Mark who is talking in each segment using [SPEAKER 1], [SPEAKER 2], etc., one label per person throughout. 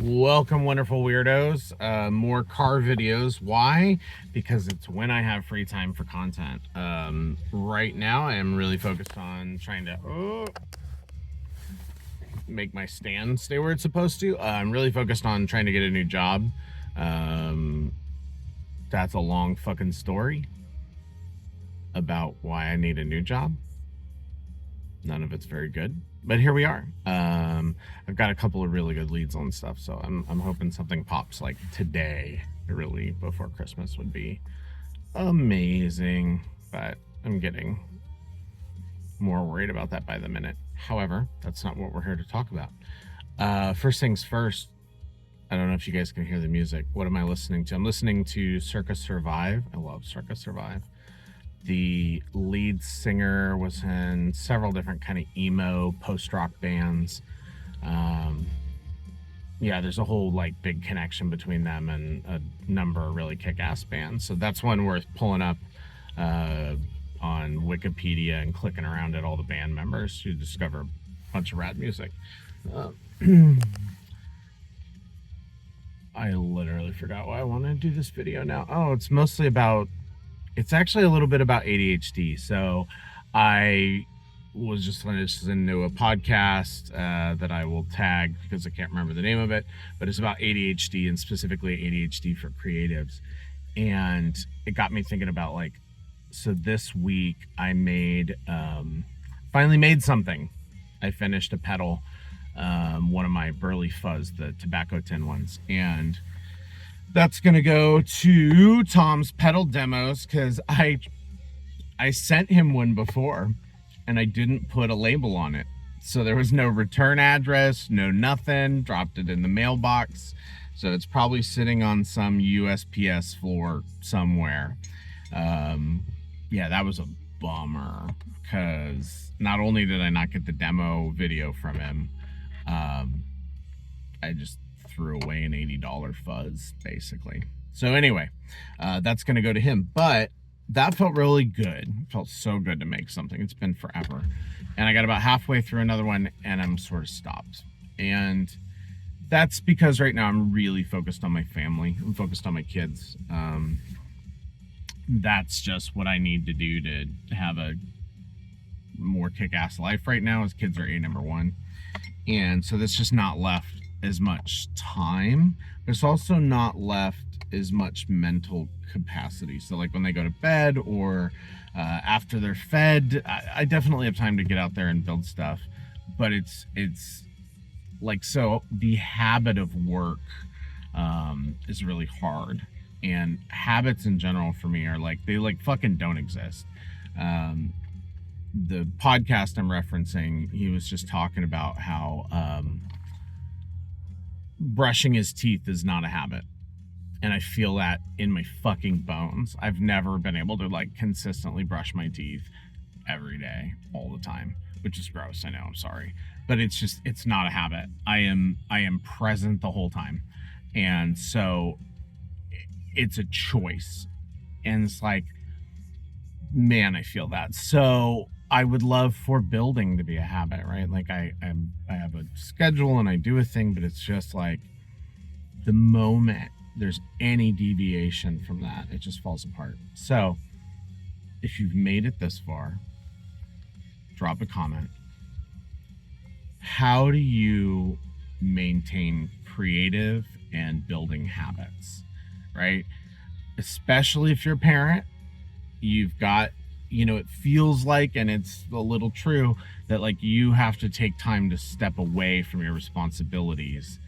[SPEAKER 1] Welcome, wonderful weirdos. More car videos. Why? Because it's when I have free time for content. Right now, I am really focused on trying to make my stand stay where it's supposed to. I'm really focused on trying to get a new job. That's a long fucking story about why I need a new job. None of it's very good, but here we are. I've got a couple of really good leads on stuff, so I'm hoping something pops like today, really before Christmas would be amazing, but I'm getting more worried about that by the minute. However, that's not what we're here to talk about. First things first, I don't know if you guys can hear the music. What am I listening to? I'm listening to Circa Survive. I love Circa Survive. The lead singer was in several different kind of emo post-rock bands. Yeah, there's a whole like big connection between them and a number of really kick-ass bands. So that's one worth pulling up on Wikipedia and clicking around at all the band members to discover a bunch of rad music. I literally forgot why I want to do this video now. Oh, it's actually a little bit about ADHD. So I was just listening to a podcast that I will tag because I can't remember the name of it, but it's about ADHD and specifically ADHD for creatives. And it got me thinking about so this week I finally made something. I finished a pedal, one of my Burley Fuzz, the tobacco tin ones. And that's gonna go to Tom's pedal demos because I sent him one before and I didn't put a label on it, so there was no return address, no nothing. Dropped it in the mailbox, so it's probably sitting on some USPS floor somewhere. Yeah, that was a bummer because not only did I not get the demo video from him, I just threw away an $80 fuzz basically. So anyway, that's gonna go to him, but that felt really good. It felt so good to make something. It's been forever, and I got about halfway through another one and I'm sort of stopped. And that's because right now I'm really focused on my family. I'm focused on my kids. That's just what I need to do to have a more kick-ass life right now, as kids are number one. And so that's just not left as much time. There's also not left as much mental capacity. So like when they go to bed or after they're fed, I definitely have time to get out there and build stuff. But it's like, so the habit of work is really hard. And habits in general for me are they fucking don't exist. The podcast I'm referencing, he was just talking about how brushing his teeth is not a habit. And I feel that in my fucking bones. I've never been able to consistently brush my teeth every day, all the time, which is gross. I know, I'm sorry. But it's not a habit. I am present the whole time. And so it's a choice. And it's man, I feel that. So I would love for building to be a habit, right? I have a schedule and I do a thing, but it's just the moment there's any deviation from that, it just falls apart. So if you've made it this far, drop a comment. How do you maintain creative and building habits, right? Especially if you're a parent, you've got, it feels like, and it's a little true, that you have to take time to step away from your responsibilities.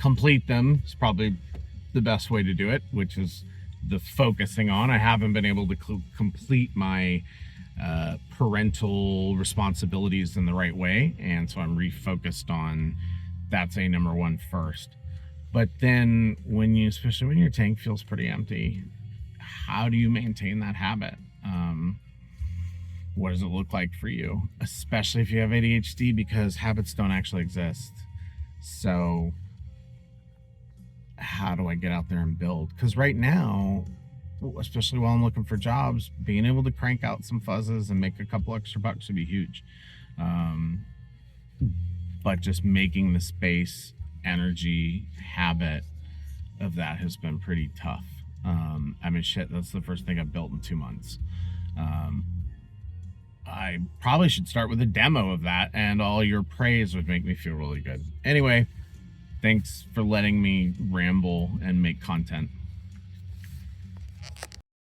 [SPEAKER 1] Complete them is probably the best way to do it, which is the focusing on. I haven't been able to complete my parental responsibilities in the right way, and so I'm refocused on that's number one first. But then especially when your tank feels pretty empty, how do you maintain that habit? What does it look like for you, especially if you have ADHD, because habits don't actually exist? So how do I get out there and build? Because right now, especially while I'm looking for jobs, being able to crank out some fuzzes and make a couple extra bucks would be huge. But just making the space energy habit of that has been pretty tough. I mean, shit, that's the first thing I've built in 2 months. I probably should start with a demo of that, and all your praise would make me feel really good. Anyway, thanks for letting me ramble and make content.